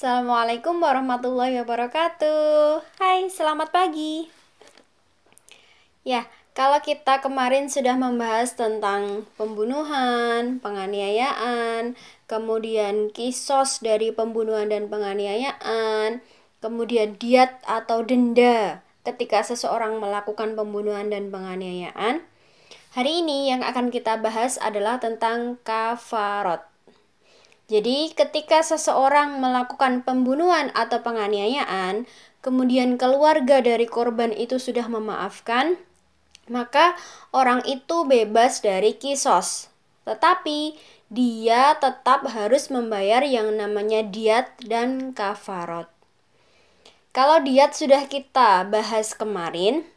Assalamualaikum warahmatullahi wabarakatuh. Hai, selamat pagi. Ya, kalau kita kemarin sudah membahas tentang pembunuhan, penganiayaan, kemudian kisos dari pembunuhan dan penganiayaan, kemudian diat atau denda ketika seseorang melakukan pembunuhan dan penganiayaan. Hari ini yang akan kita bahas adalah tentang kafarat. Jadi, ketika seseorang melakukan pembunuhan atau penganiayaan, kemudian keluarga dari korban itu sudah memaafkan, maka orang itu bebas dari kisos. Tetapi, dia tetap harus membayar yang namanya diat dan kafarat. Kalau diat sudah kita bahas kemarin,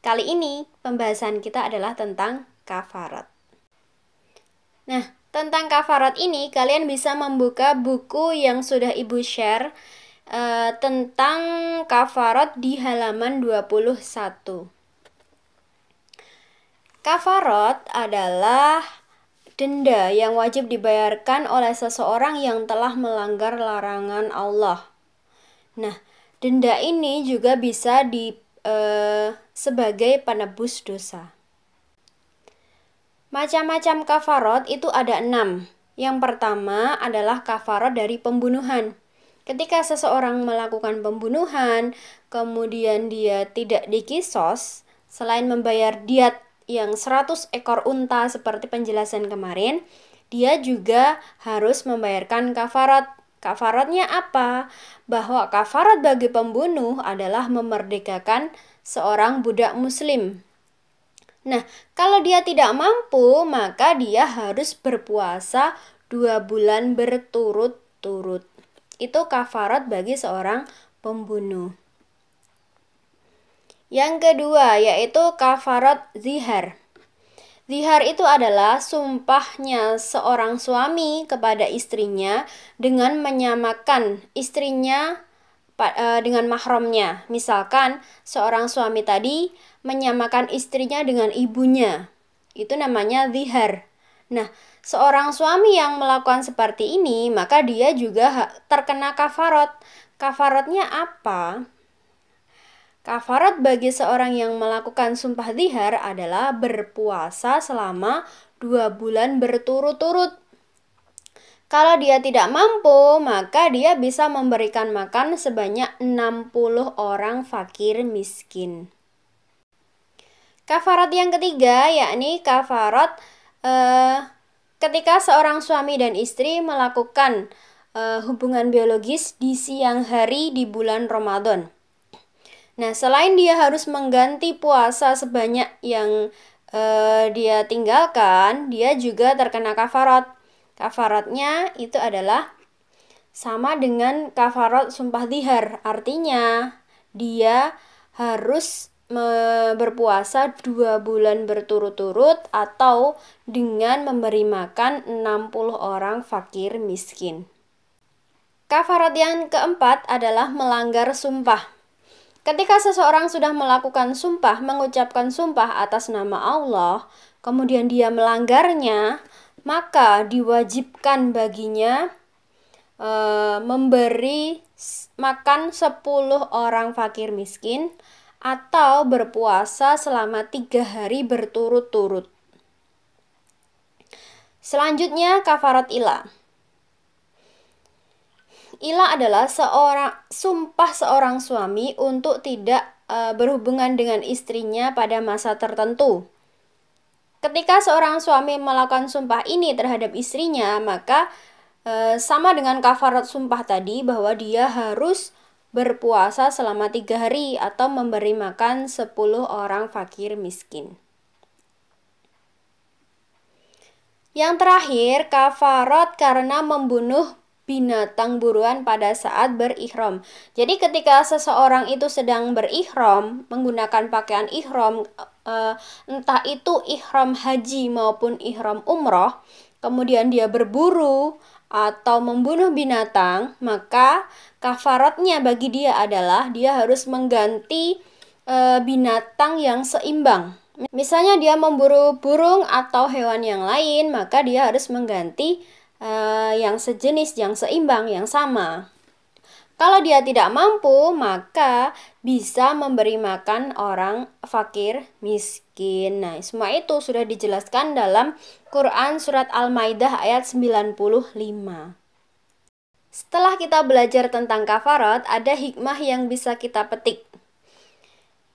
kali ini pembahasan kita adalah tentang kafarat. Nah, tentang kafarat ini, kalian bisa membuka buku yang sudah Ibu share tentang kafarat di halaman 21. Kafarat adalah denda yang wajib dibayarkan oleh seseorang yang telah melanggar larangan Allah. Nah, denda ini juga bisa sebagai penebus dosa. Macam-macam kafarat itu ada 6. Yang pertama adalah kafarat dari pembunuhan. Ketika seseorang melakukan pembunuhan, kemudian dia tidak dikisos, selain membayar diat yang 100 ekor unta seperti penjelasan kemarin, dia juga harus membayarkan kafarat. Kafaratnya apa? Bahwa kafarat bagi pembunuh adalah memerdekakan seorang budak muslim. Nah, kalau dia tidak mampu, maka dia harus berpuasa 2 bulan berturut-turut. Itu kafarat bagi seorang pembunuh. Yang kedua, yaitu kafarat zihar. Zihar itu adalah sumpahnya seorang suami kepada istrinya dengan menyamakan istrinya dengan mahramnya. Misalkan seorang suami tadi menyamakan istrinya dengan ibunya. Itu namanya zihar. Nah, seorang suami yang melakukan seperti ini, maka dia juga terkena kafarat. Kafaratnya apa? Kafarat bagi seorang yang melakukan sumpah zihar adalah berpuasa selama 2 bulan berturut-turut. Kalau dia tidak mampu, maka dia bisa memberikan makan sebanyak 60 orang fakir miskin. Kafarat yang ketiga, yakni kafarat ketika seorang suami dan istri melakukan hubungan biologis di siang hari di bulan Ramadan. Nah, selain dia harus mengganti puasa sebanyak yang dia tinggalkan, dia juga terkena kafarat. Kafaratnya itu adalah sama dengan kafarat sumpah zihar. Artinya, dia harus berpuasa 2 bulan berturut-turut atau dengan memberi makan 60 orang fakir miskin. Kafarat yang keempat adalah melanggar sumpah. Ketika seseorang sudah melakukan sumpah, mengucapkan sumpah atas nama Allah, kemudian dia melanggarnya, maka diwajibkan baginya memberi makan 10 orang fakir miskin atau berpuasa selama 3 hari berturut-turut. Selanjutnya kafarat ila. Ila adalah sumpah seorang suami untuk tidak berhubungan dengan istrinya pada masa tertentu. Ketika seorang suami melakukan sumpah ini terhadap istrinya, maka sama dengan kafarat sumpah tadi, bahwa dia harus berpuasa selama 3 hari atau memberi makan 10 orang fakir miskin. Yang terakhir, kafarat karena membunuh binatang buruan pada saat berihram. Jadi ketika seseorang itu sedang berihram, menggunakan pakaian ihram, entah itu ihram haji maupun ihram umroh, kemudian dia berburu atau membunuh binatang, maka kafaratnya bagi dia adalah dia harus mengganti binatang yang seimbang. Misalnya dia memburu burung atau hewan yang lain, maka dia harus mengganti yang sejenis, yang seimbang, yang sama. Kalau dia tidak mampu, maka bisa memberi makan orang fakir miskin. Nah, semua itu sudah dijelaskan dalam Quran surat Al-Maidah ayat 95. Setelah kita belajar tentang kafarat, ada hikmah yang bisa kita petik.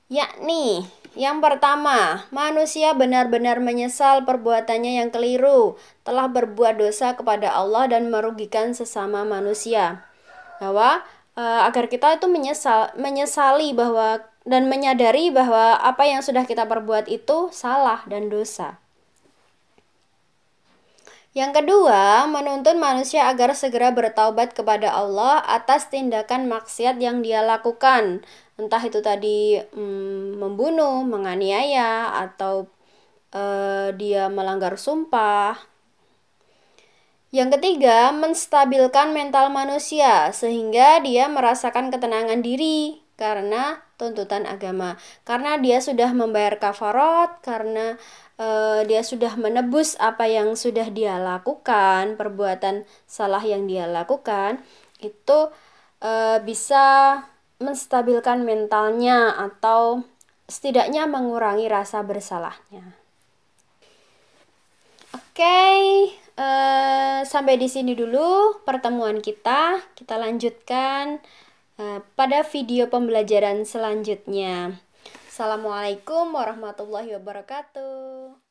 Yakni, yang pertama, manusia benar-benar menyesal perbuatannya yang keliru, telah berbuat dosa kepada Allah dan merugikan sesama manusia. Bahwa agar kita itu menyesali bahwa dan menyadari bahwa apa yang sudah kita perbuat itu salah dan dosa. Yang kedua, menuntun manusia agar segera bertaubat kepada Allah atas tindakan maksiat yang dia lakukan. Entah itu tadi membunuh, menganiaya, atau dia melanggar sumpah. Yang ketiga, menstabilkan mental manusia sehingga dia merasakan ketenangan diri karena tuntutan agama. Karena dia sudah membayar kafarat, karena dia sudah menebus apa yang sudah dia lakukan, perbuatan salah yang dia lakukan, itu bisa menstabilkan mentalnya atau setidaknya mengurangi rasa bersalahnya. Oke, sampai di sini dulu pertemuan kita. Kita lanjutkan pada video pembelajaran selanjutnya. Assalamualaikum warahmatullahi wabarakatuh.